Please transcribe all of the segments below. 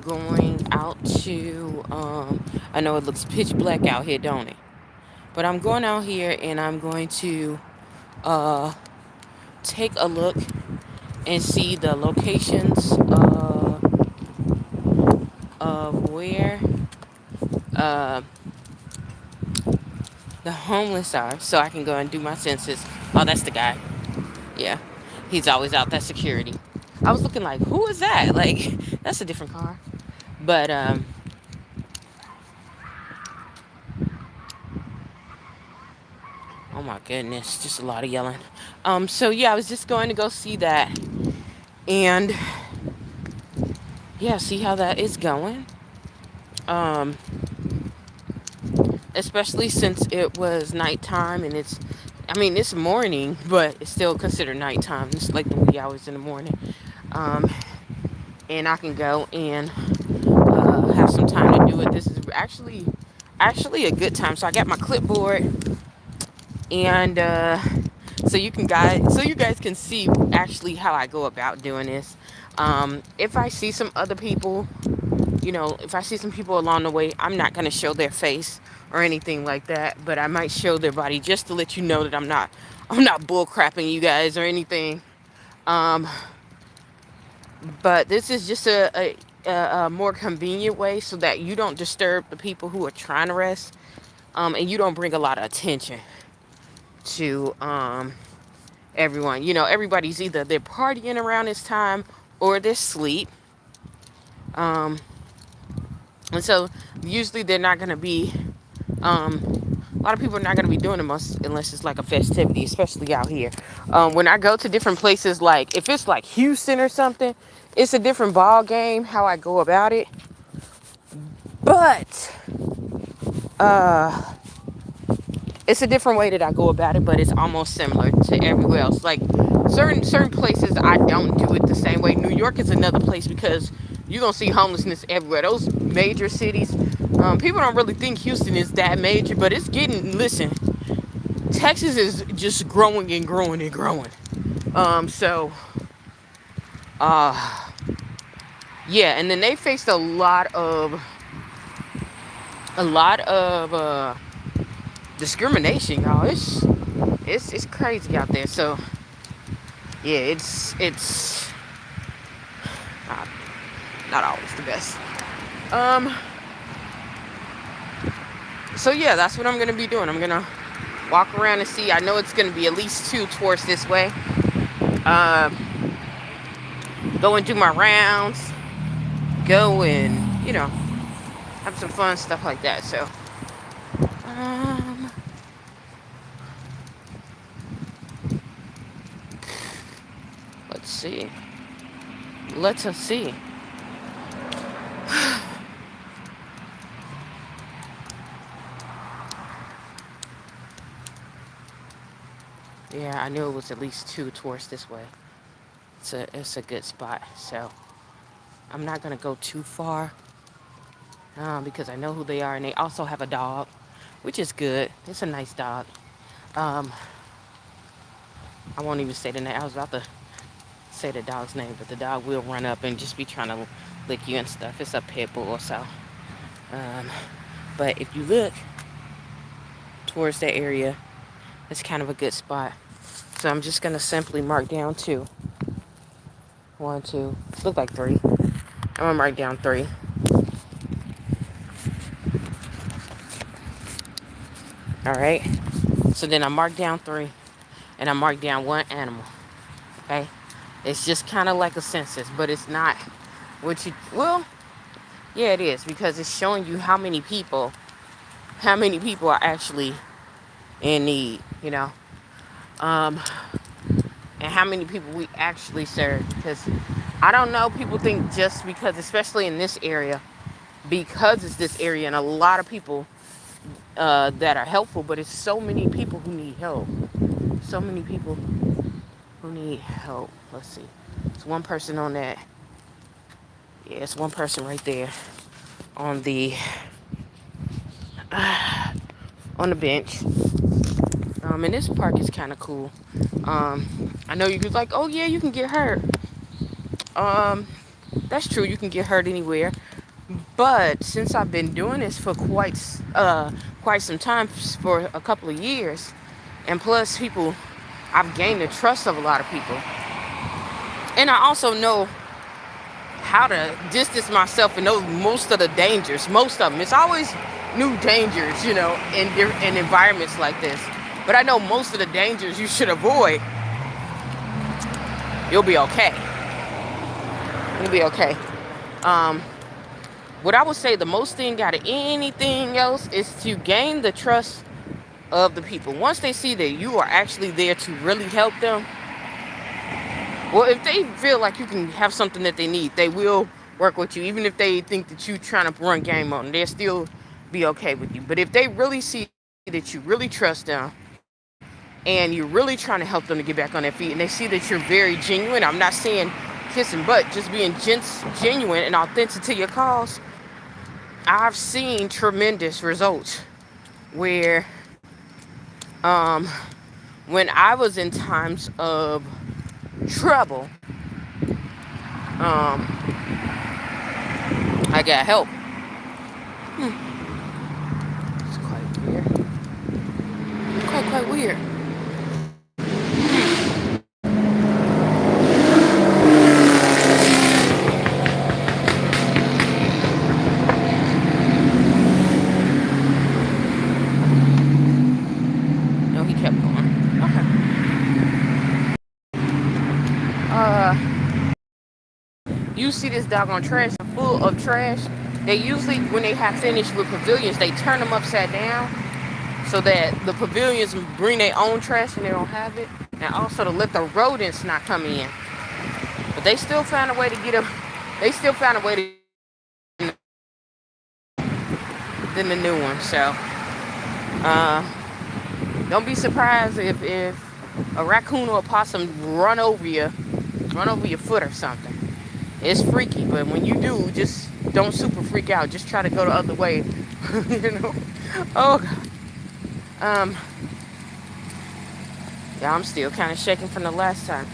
going out to, I know it looks pitch black out here, don't it? But I'm going out here and I'm going to uh, take a look and see the locations of where uh, the homeless are so I can go and do my census. Oh, that's the guy. Yeah. He's always out. That's security. I was looking like, who is that? Like, that's a different car. But, oh my goodness, just a lot of yelling. So yeah, I was just going to go see that. And yeah, see how that is going. Um, Especially since it was nighttime and I mean, it's morning, but it's still considered nighttime. It's like the wee hours in the morning. Um, and I can go and have some time to do it. This is actually a good time. So I got my clipboard, and so you guys can see actually how I go about doing this. If I see some other people, if I see some people along the way, I'm not gonna show their face or anything like that, but I might show their body just to let you know that I'm not bull crapping you guys or anything. Um, but this is just a more convenient way so that you don't disturb the people who are trying to rest, and you don't bring a lot of attention to everyone. Everybody's either they're partying around this time or they're asleep. Um, and so usually they're not going to be, a lot of people are not going to be doing it unless it's like a festivity, especially out here. When I go to different places, like if it's like Houston or something, it's a different ball game how I go about it. But uh, it's a different way that I go about it, but it's almost similar to everywhere else. Like certain places, I don't do it the same way. New York is another place because you're gonna see homelessness everywhere. Those major cities, people don't really think Houston is that major, but it's getting. Listen, Texas is just growing and growing and growing. So, uh, yeah, and then they faced a lot of discrimination, y'all. It's crazy out there. So yeah, it's not, not always the best. Um, so yeah, that's what I'm gonna be doing. I'm gonna walk around and see. I know it's gonna be at least two tours this way. Uh, go and do my rounds. Go and have some fun stuff like that. So um, let's see. Let us see. Yeah, I knew it was at least two tours this way. It's a good spot. So I'm not gonna go too far because I know who they are, and they also have a dog, which is good. It's a nice dog. Um, I won't even say the name. I was about to say the dog's name, but the dog will run up and just be trying to lick you and stuff. It's a pit bull, so. Um, but if you look towards that area, it's kind of a good spot. So I'm just gonna simply mark down two. One, two, look like three. I'm gonna mark down three. All right. So then I mark down three, and I mark down one animal. Okay. It's just kind of like a census, but it's not what you. Well, yeah, it is because it's showing you how many people are actually in need. Um, and how many people we actually serve. Because I don't know, people think just because, especially in this area, because it's this area, and a lot of people that are helpful, but it's so many people who need help. So many people who need help. Let's see. It's one person on that. Yeah, it's one person right there on the on the bench. And this park is kind of cool. I know you could oh yeah, you can get hurt. Um, that's true. You can get hurt anywhere. But since I've been doing this for quite some time, for a couple of years, and plus people, I've gained the trust of a lot of people, and I also know how to distance myself and know most of the dangers. Most of them. It's always new dangers, in environments like this. But I know most of the dangers you should avoid. You'll be okay. You'll be okay. Um, what I would say the most thing out of anything else is to gain the trust of the people. Once they see that you are actually there to really help them, well, if they feel like you can have something that they need, they will work with you. Even if they think that you trying to run game on them, they'll still be okay with you. But if they really see that you really trust them and you're really trying to help them to get back on their feet, and they see that you're very genuine, I'm not saying kissing butt, just being genuine and authentic to your cause, I've seen tremendous results where um, when I was in times of trouble, um, I got help. It's quite weird. Quite weird. No, he kept going. Okay. You see this doggone trash full of trash. They usually, when they have finished with pavilions, they turn them upside down so that the pavilions bring their own trash and they don't have it. And also to let the rodents not come in. But they still found a way to get them. They still found a way to than the new one. So uh, don't be surprised if a raccoon or a possum run over your foot or something. It's freaky, but when you do, just don't super freak out. Just try to go the other way. you know. Oh God. Yeah, I'm still kind of shaking from the last time.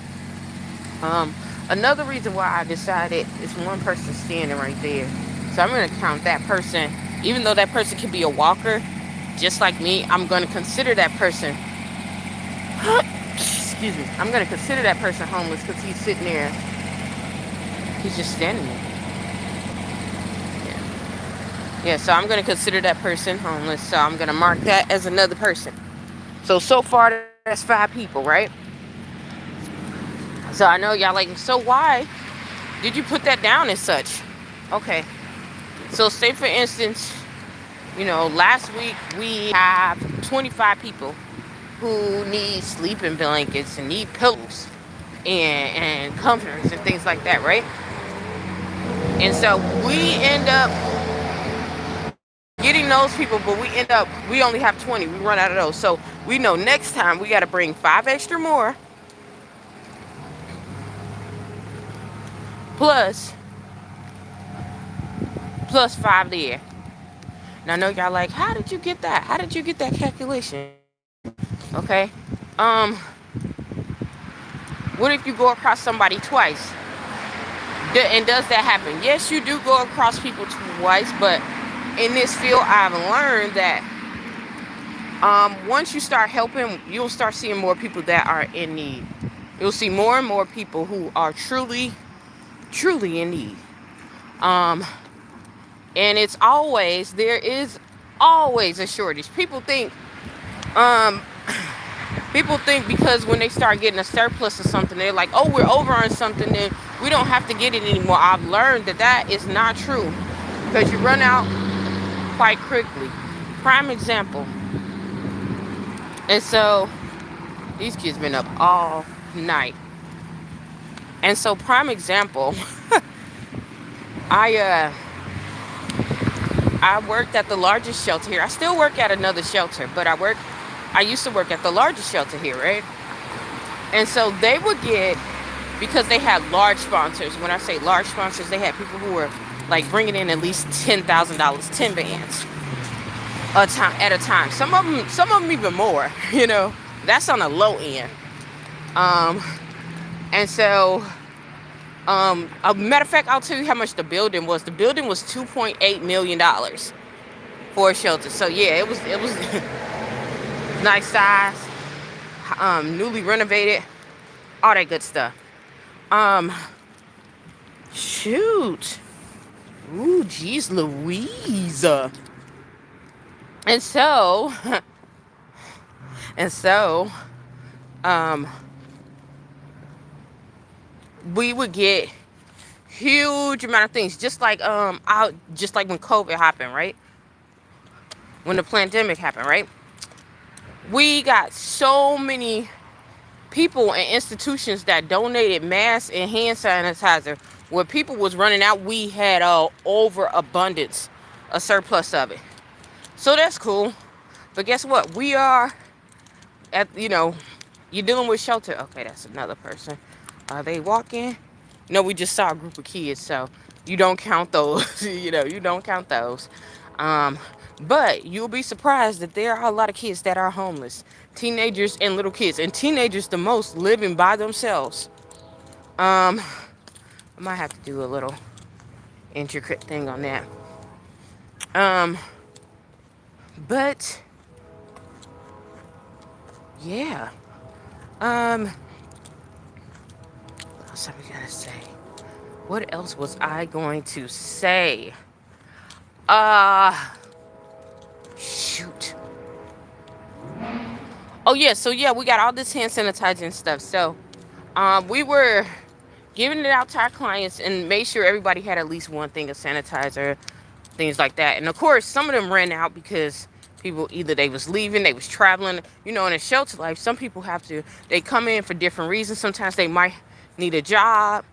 Another reason why I decided is one person standing right there. So I'm gonna count that person, even though that person could be a walker, just like me. I'm gonna consider that person. Excuse me. I'm gonna consider that person homeless because he's sitting there. He's just standing there. Yeah. Yeah. So I'm gonna consider that person homeless. So I'm gonna mark that as another person. So far that's 5 people, right? So I know y'all like. So why did you put that down as such? Okay. So say for instance, last week we have 25 people who need sleeping blankets and need pillows and comforters and things like that, right? And so we end up getting those people, but we only have 20. We run out of those. So we know next time we got to bring 5 extra more plus plus 5 there. Now I know y'all like, how did you get that? How did you get that calculation? Okay. Um, what if you go across somebody twice? And does that happen? Yes, you do go across people twice, but in this field, I've learned that once you start helping, you'll start seeing more people that are in need. You'll see more and more people who are truly, truly in need. Um, and there is always a shortage. Um, people think because when they start getting a surplus or something, they're like, oh, we're over on something, then we don't have to get it anymore. I've learned that is not true because you run out quite quickly. Prime example. And so these kids been up all night. And so prime example, I worked at the largest shelter here. I still work at another shelter, but I used to work at the largest shelter here, right? And so they would get, because they had large sponsors. When I say large sponsors, they had people who were like bringing in at least $10,000, 10 bands at a time. Some of them even more. That's on the low end. And so A matter of fact, I'll tell you how much the building was. The building was $2.8 million for a shelter. So yeah, it was nice size, newly renovated, all that good stuff. Um, Shoot, ooh, geez, Louise. And so, and so, um, we would get huge amount of things, just like out, just like when COVID happened, right? When the pandemic happened, right? We got so many people and institutions that donated masks and hand sanitizer. Where people was running out, we had a overabundance, a surplus of it. So that's cool. But guess what? We are at, you're dealing with shelter. Okay, that's another person. Are they walking? No, we just saw a group of kids, so you don't count those. You don't count those. Um, but you'll be surprised that there are a lot of kids that are homeless, teenagers and little kids, and teenagers the most living by themselves. Um, I might have to do a little intricate thing on that. Um, but yeah. Um, what else am I gonna say? What else was I going to say? Uh, Shoot. Oh yeah, so yeah, we got all this hand sanitizer and stuff. So, we were giving it out to our clients and made sure everybody had at least one thing of sanitizer, things like that. And of course, some of them ran out because people either they was leaving, they was traveling. In a shelter life, some people have to. They come in for different reasons. Sometimes they might need a job.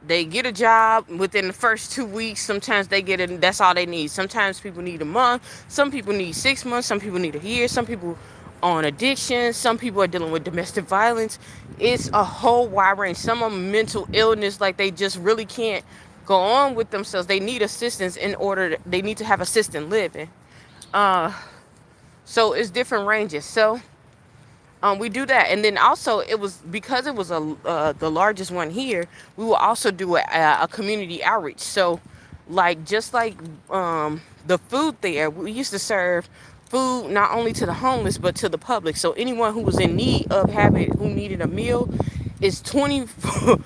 They get a job within the first 2 weeks. Sometimes they get it. That's all they need. Sometimes people need a month. Some people need 6 months. Some people need a year. Some people on addiction. Some people are dealing with domestic violence. It's a whole wide range. Some of them mental illness, like they just really can't go on with themselves. They need assistance in order. They need to have assisted living. Uh, so it's different ranges. So we do that, and then also it was because it was the largest one here. We will also do a community outreach. So, like just like the food there, we used to serve food not only to the homeless but to the public. So anyone who was in need of having who needed a meal is 24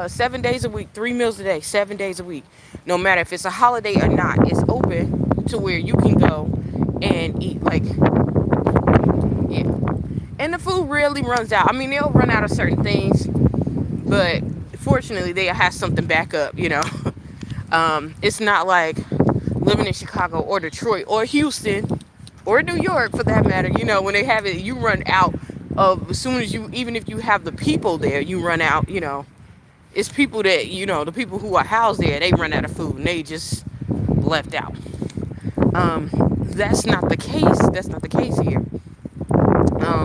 7 days a week, 3 meals a day, 7 days a week. No matter if it's a holiday or not, it's open to where you can go and eat. Like, yeah, and the food rarely runs out. I mean, they'll run out of certain things, but fortunately, they have something back up. It's not like living in Chicago or Detroit or Houston or New York for that matter. When they have it, you run out of as soon as you, even if you have the people there, you run out. It's people that, the people who are housed there, they run out of food and they just left out. That's not the case. That's not the case here.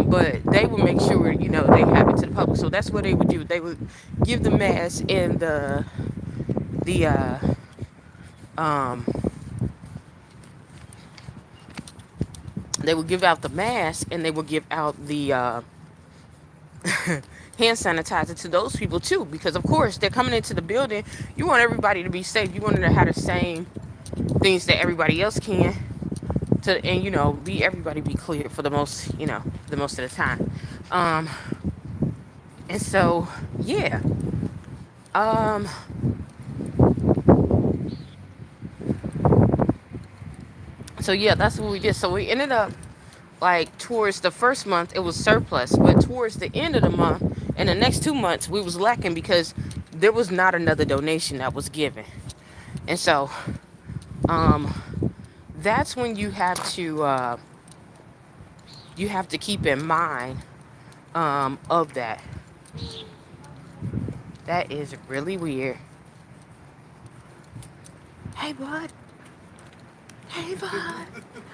But they would make sure they have it to the public. So that's what they would do. They would give the mask and the um they would give out the mask and they would give out the hand sanitizer to those people too, because of course they're coming into the building. You want everybody to be safe. You want them to have the same things that everybody else can, to and be everybody be clear for the most of the time. um and so yeah. um so yeah, that's what we did. So we ended up, like, towards the first month it was surplus, but towards the end of the month and the next 2 months we was lacking because there was not another donation that was given. And so um that's when you have to keep in mind of that. That is really weird. Hey bud. Hey bud.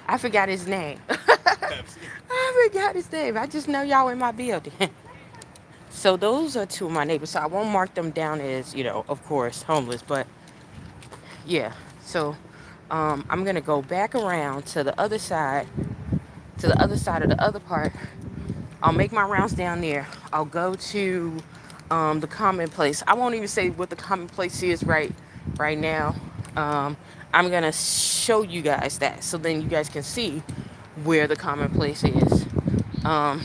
I forgot his name. I forgot his name. I just know y'all in my building. So those are two of my neighbors. So I won't mark them down as, of course, homeless. But yeah. So I'm gonna go back around to the other side of the other part. I'll make my rounds down there. I'll go to the commonplace. I won't even say what the commonplace is right now. Um, I'm gonna show you guys that so then you guys can see where the commonplace is. Um,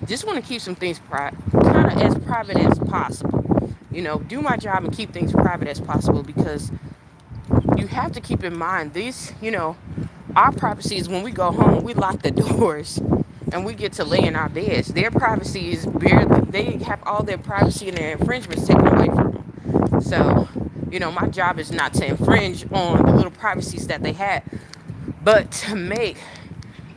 just want to keep some things kind of as private as possible. Do my job and keep things private as possible because you have to keep in mind our privacy is when we go home, we lock the doors and we get to lay in our beds. Their privacy is barely, they have all their privacy and their infringements taken away from them. So, my job is not to infringe on the little privacies that they had, but to make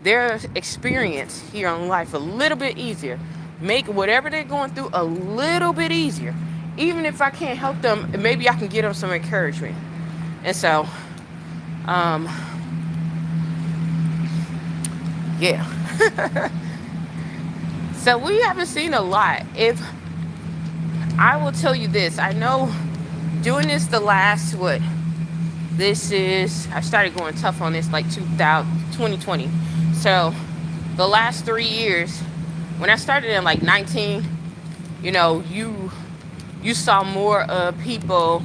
their experience here on life a little bit easier. Make whatever they're going through a little bit easier. Even if I can't help them, maybe I can give them some encouragement. And so, um, yeah. So we haven't seen a lot. If I will tell you this, I know doing this the last what this is. I started going tough on this like 2020. So the last 3 years, when I started in like 19, you saw more people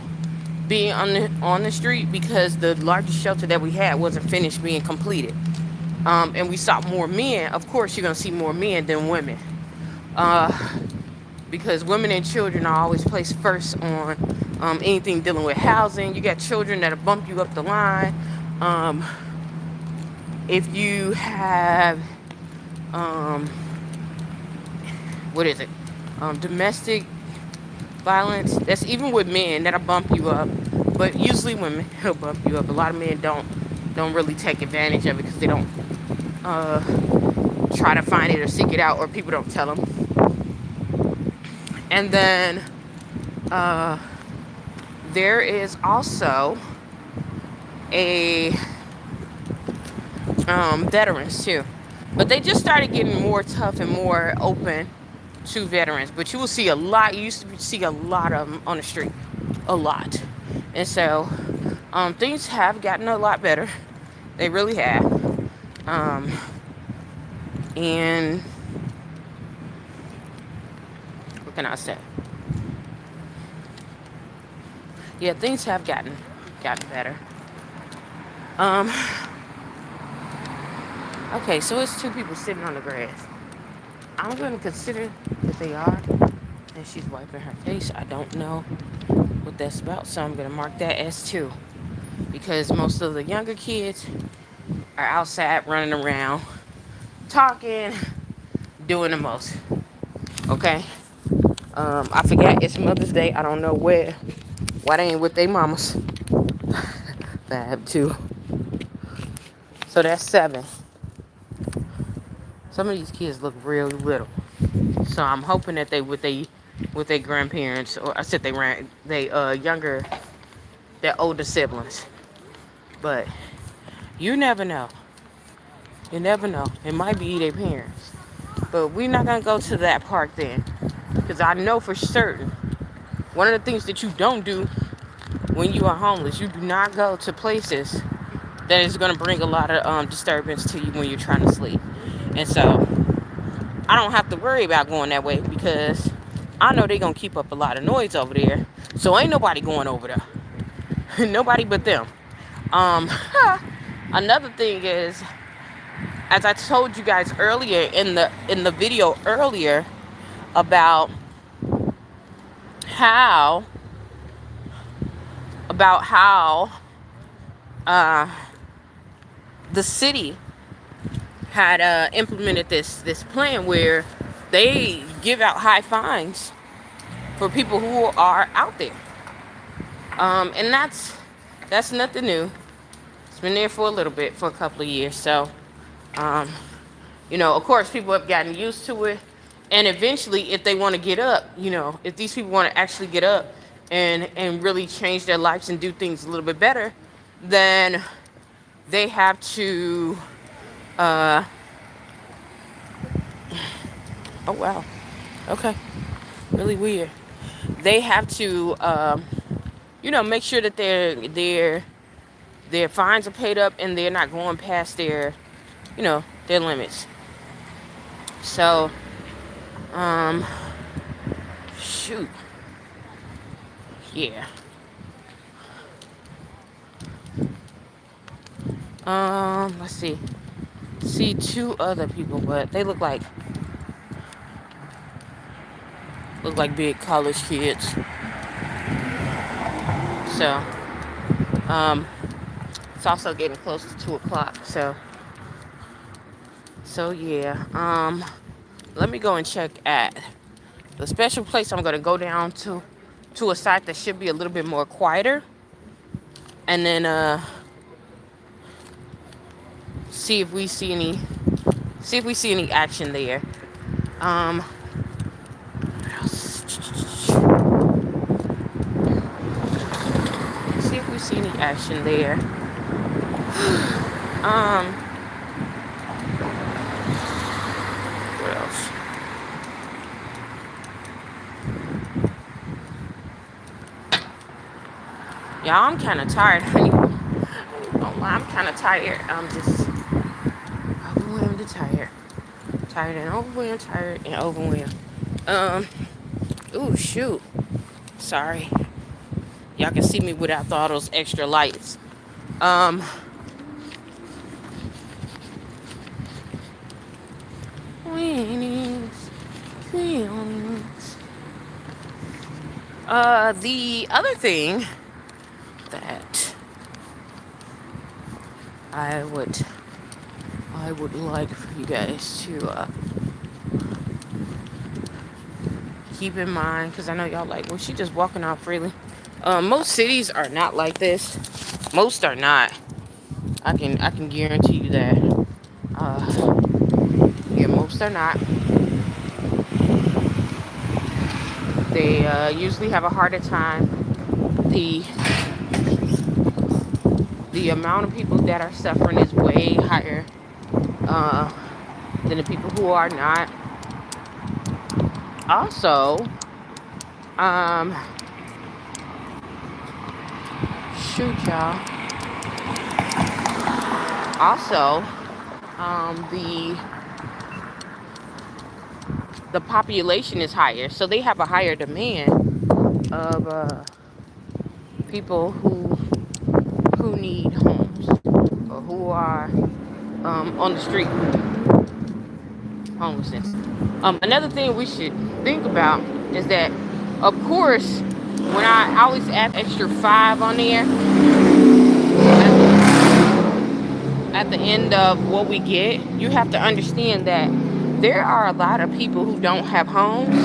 being on the street because the largest shelter that we had wasn't finished being completed. And we saw more men. Of course, you're gonna see more men than women, uh, because women and children are always placed first on anything dealing with housing. You got children that'll bump you up the line. Um, if you have what is it? Domestic violence. That's even with men that'll bump you up, but usually women will bump you up. A lot of men don't really take advantage of it because they don't uh, try to find it or seek it out, or people don't tell them. And then uh, there is also a veterans too, but they just started getting more tough and more open to veterans. But you will see a lot. You used to see a lot of them on the street, a lot, and so things have gotten a lot better. They really have. Um, and what can I say? Yeah, things have gotten better. Um, okay, so it's two people sitting on the grass. I'm going to consider that they are, and she's wiping her face. I don't know what that's about, so I'm going to mark that as two, because most of the younger kids are outside running around, talking, doing the most. Okay? I forgot it's Mother's Day. I don't know why they ain't with their mamas. Fab two. So that's seven. Some of these kids look really little. So I'm hoping that they with their grandparents, or I said they younger, their older siblings. But you never know. You never know. It might be their parents. But we're not gonna go to that park then. Because I know for certain one of the things that you don't do when you are homeless, you do not go to places that is going to bring a lot of disturbance to you when you're trying to sleep. And so I don't have to worry about going that way because I know they're going to keep up a lot of noise over there. So ain't nobody going over there. Nobody but them. Um, Another thing is, as I told you guys earlier in the video earlier about how about how uh, the city had implemented this plan where they give out high fines for people who are out there, and that's nothing new. It's been there for a little bit, for a couple of years. So, um, of course, people have gotten used to it, and eventually, if they want to get up, if these people want to actually get up and really change their lives and do things a little bit better, then they have to. Uh, oh wow, okay, really weird. They have to, make sure that their fines are paid up and they're not going past their limits. So, Shoot. Yeah. Let's see. See two other people, but they look like big college kids. So, um, it's also getting close to 2 o'clock. So yeah. Let me go and check at the special place. I'm gonna go down to a site that should be a little bit more quieter, and then see if we see any action there. Um, see if we see any action there. Um, what else? Yeah, I'm kind of tired, honey. Oh, I'm kind of tired. I'm just overwhelmed and tired. Tired and overwhelmed, tired and overwhelmed. Um, ooh, shoot. Sorry. Y'all can see me without all those extra lights. Um, Winnings, feelings. The other thing that I would like for you guys to keep in mind, because I know y'all like, well, she just walking out freely. Most cities are not like this. Most are not. I can guarantee you that. Yeah, most are not. They usually have a harder time. The the amount of people that are suffering is way higher uh, than the people who are not. Also, um, shoot, y'all. Also, the population is higher, so they have a higher demand of people who need homes or who are on the street homelessness. Another thing we should think about is that, of course, when I always add extra 5 on there at the end of what we get, you have to understand that there are a lot of people who don't have homes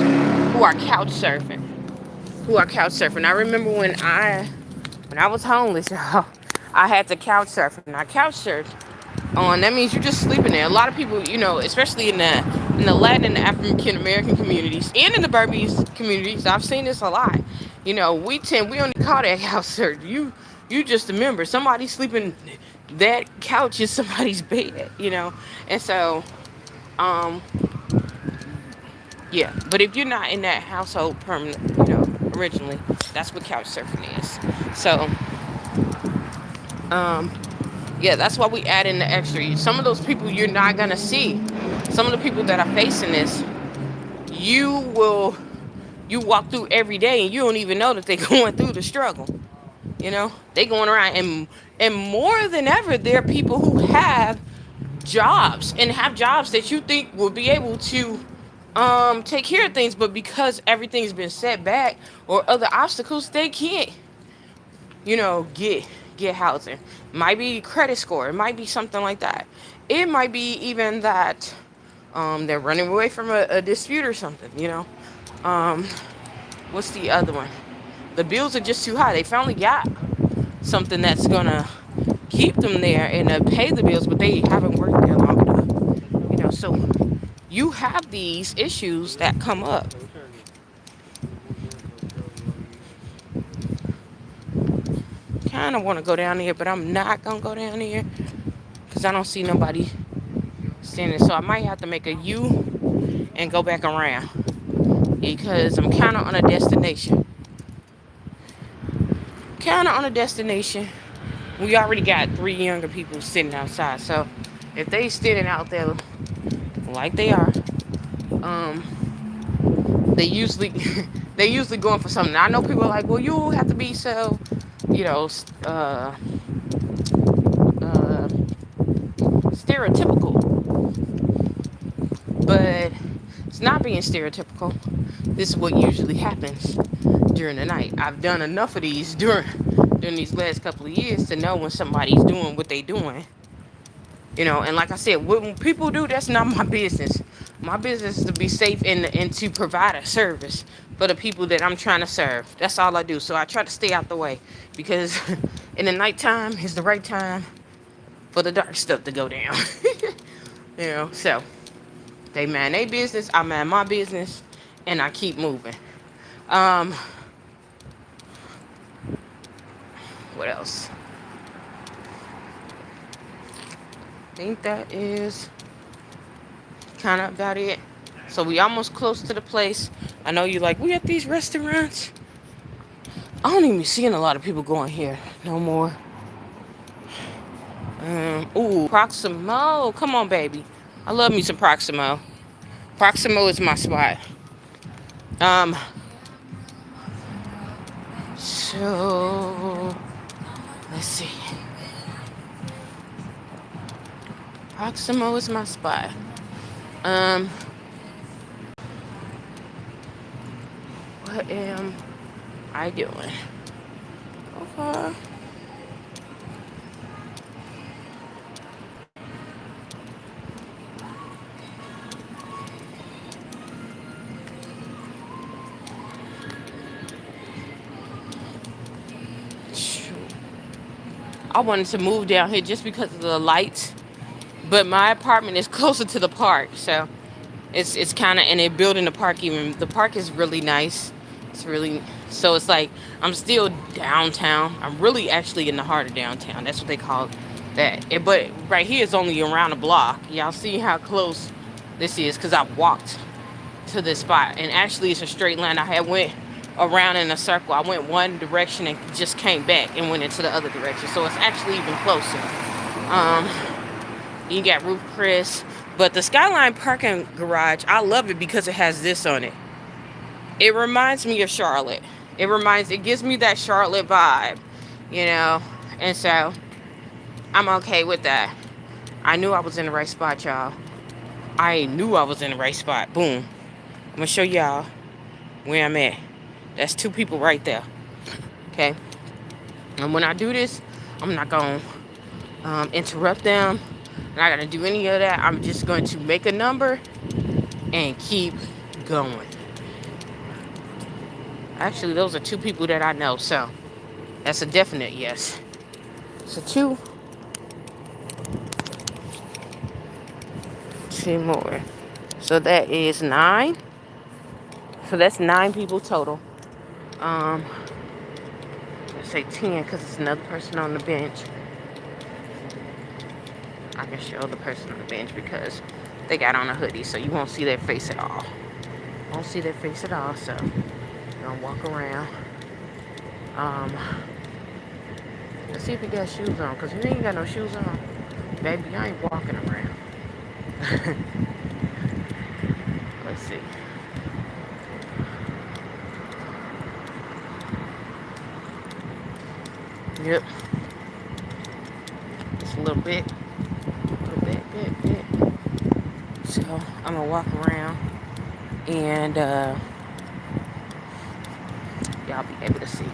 who are couch surfing. I remember when I was homeless, y'all, I had to couch surf, and I couch surfed on. That means you're just sleeping there. A lot of people, especially in the Latin and the African American communities and in the Burmese communities, I've seen this a lot. We only call that couch surf. You just remember somebody sleeping. That couch is somebody's bed. And so, um, yeah. But if you're not in that household permanent, originally, that's what couch surfing is. So, um, yeah, that's why we add in the extra. Some of those people you're not gonna see. Some of the people that are facing this, you will you walk through every day and you don't even know that they're going through the struggle. They going around, and more than ever, there are people who have jobs and have jobs that you think will be able to take care of things, but because everything's been set back or other obstacles, they can't get housing. Might be credit score, it might be something like that. It might be even that they're running away from a dispute or something. um what's the other one? The bills are just too high. They finally got something that's gonna keep them there and pay the bills, but they haven't worked there long enough. So you have these issues that come up. Kind of want to go down there, but I'm not gonna go down there because I don't see nobody standing. So I might have to make a U and go back around because I'm kind of on a destination. We already got 3 younger people sitting outside, so if they standing out there like they are, they usually They usually going for something. I know people are like, well, you have to be so, you know, uh, stereotypical, but it's not being stereotypical. This is what usually happens during the night. I've done enough of these during these last couple of years to know when somebody's doing what they doing. And like I said, when people do, that's not my business. My business is to be safe and to provide a service for the people that I'm trying to serve. That's all I do. So I try to stay out the way because in the nighttime is the right time for the dark stuff to go down. So they mind their business, I mind my business, and I keep moving. Um, what else? I think that is kind of about it. So we almost close to the place. I know you like, we at these restaurants. I don't even be seeing a lot of people going here no more. Ooh, Proximo. Come on, baby. I love me some Proximo. Proximo is my spot. Um, so let's see. Proximo is my spot. Um, what am I doing? Okay. I wanted to move down here just because of the lights, but my apartment is closer to the park, so it's kind of, and they're building the park even. The park is really nice. It's really, so it's like I'm still downtown. I'm really actually in the heart of downtown. That's what they call that. But right here is only around a block. Y'all see how close this is because I walked to this spot, and actually it's a straight line. I had went around in a circle. I went one direction and just came back and went into the other direction, so it's actually even closer. um you got Ruth Chris, but the Skyline parking garage, I love it because it has this on it. It reminds me of Charlotte. It gives me that Charlotte vibe, you know and so I'm okay with that. I knew I was in the right spot, y'all. I knew I was in the right spot. Boom. I'm gonna show y'all where I'm at. That's two people right there. Okay. And when I do this, I'm not going to interrupt them. I'm not going to do any of that. I'm just going to make a number and keep going. Actually, those are two people that I know. So that's a definite yes. So two more. So that is 9. So that's 9 people total. Let's say 10 because it's another person on the bench. I can show the person on the bench because they got on a hoodie, so you won't see their face at all. Won't see their face at all, so you're gonna walk around. Let's see if he got shoes on, because if he ain't got no shoes on, baby, I ain't walking around. Let's see. Yep. Just a little bit. Bit. So I'm gonna walk around and y'all be able to see.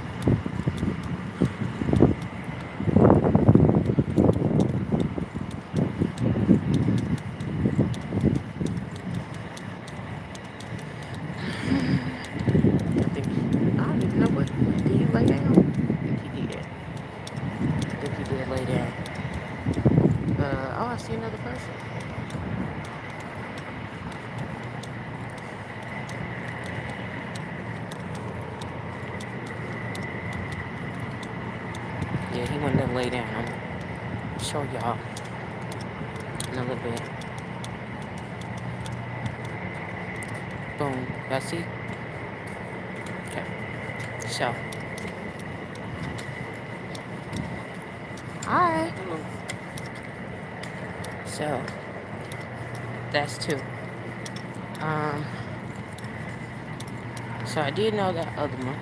I don't even know what. Did he lay down? I think he did. I think he did lay down. Oh, I see another person. Yeah, he went to lay down. I'm gonna show y'all in a little bit. Boom. Y'all see? Okay. So. Hi. So. That's 2. So I did know that other one.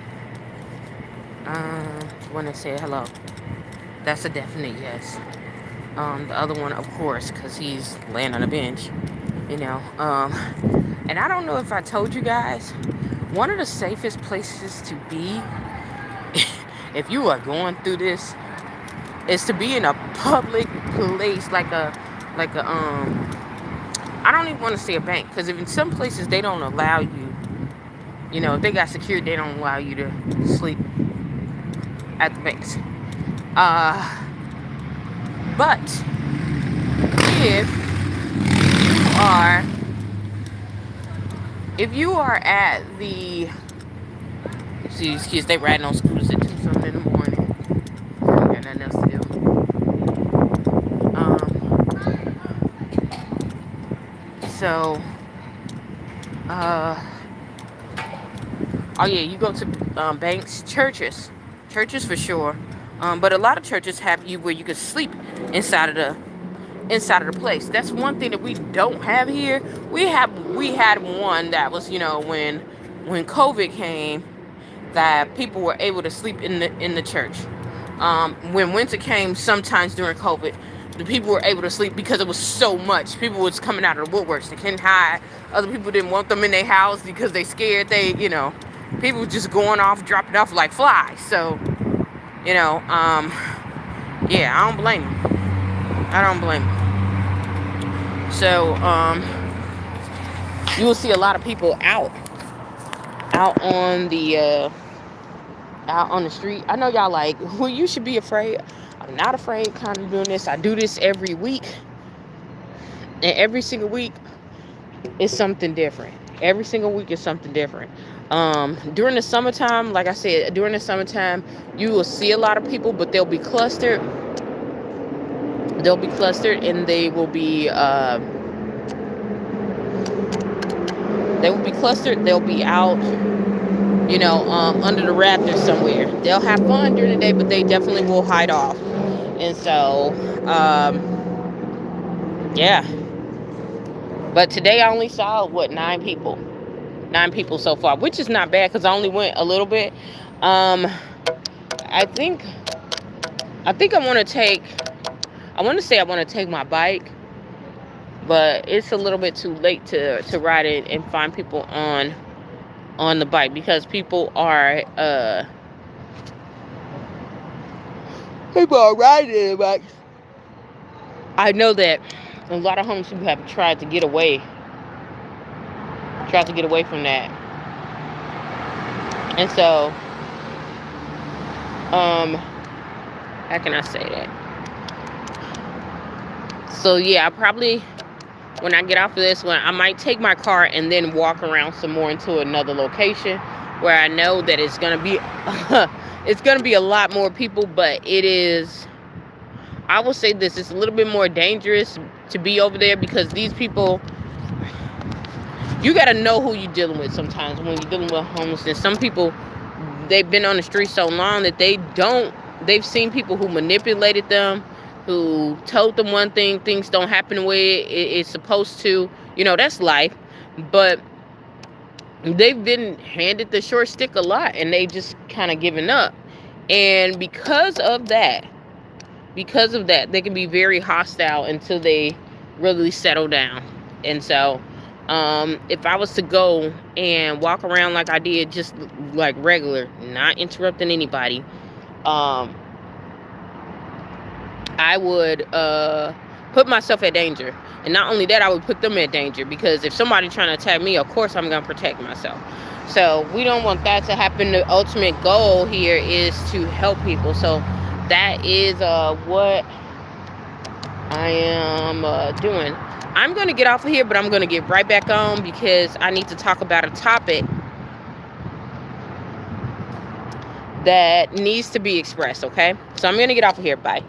When I said hello, that's a definite yes. The other one, of course, because he's laying on a bench, you know. And I don't know if I told you guys, one of the safest places to be if you are going through this is to be in a public place like a I don't even want to say a bank, because if in some places they don't allow you, if they got security, they don't allow you to sleep at the banks. But if you are if you are at the see these kids, they riding on scooters at 2 something in the morning. They got nothing else to do. So uh oh yeah, you go to banks, churches for sure. But a lot of churches have you where you can sleep inside of the place. That's one thing that we don't have here. We had one that was, when COVID came, that people were able to sleep in the church. When winter came, sometimes during COVID, the people were able to sleep because it was so much. People was coming out of the woodworks. They couldn't hide. Other people didn't want them in their house because they scared. People just going off, dropping off like flies. So, yeah, I don't blame them. I don't blame them. So, you will see a lot of people out on the street. I know y'all like, well, you should be afraid. I'm not afraid. Kind of doing this. I do this every week, and every single week is something different. Every single week is something different. During the summertime, like I said, during the summertime, you will see a lot of people, but they'll be clustered. They'll be clustered, and they will be clustered. They'll be out, under the rafters somewhere. They'll have fun during the day, but they definitely will hide off. And so, yeah. But today I only saw, 9 people. 9 people so far, which is not bad because I only went a little bit. I think I want to say I want to take my bike, but it's a little bit too late to ride it and find people on the bike, because people are riding the bike. I know that a lot of homeless people have tried to get away from that. And so, how can I say that? So yeah, I probably, when I get off of this one, I might take my car and then walk around some more into another location where I know that it's gonna be it's gonna be a lot more people, but it is, I will say this, it's a little bit more dangerous to be over there, because these people, you got to know who you're dealing with sometimes when you're dealing with homelessness. Some people, they've been on the street so long that they've seen people who manipulated them, who told them one thing, things don't happen the way it's supposed to. That's life. But they've been handed the short stick a lot, and they just kind of given up. And because of that, they can be very hostile until they really settle down. And so, if I was to go and walk around like I did, just like regular, not interrupting anybody, I would put myself at danger. And not only that, I would put them at danger, because if somebody trying to attack me, of course I'm going to protect myself. So we don't want that to happen. The ultimate goal here is to help people. So that is what I am doing. I'm going to get off of here, but I'm going to get right back on, because I need to talk about a topic that needs to be expressed, okay? So I'm going to get off of here. Bye.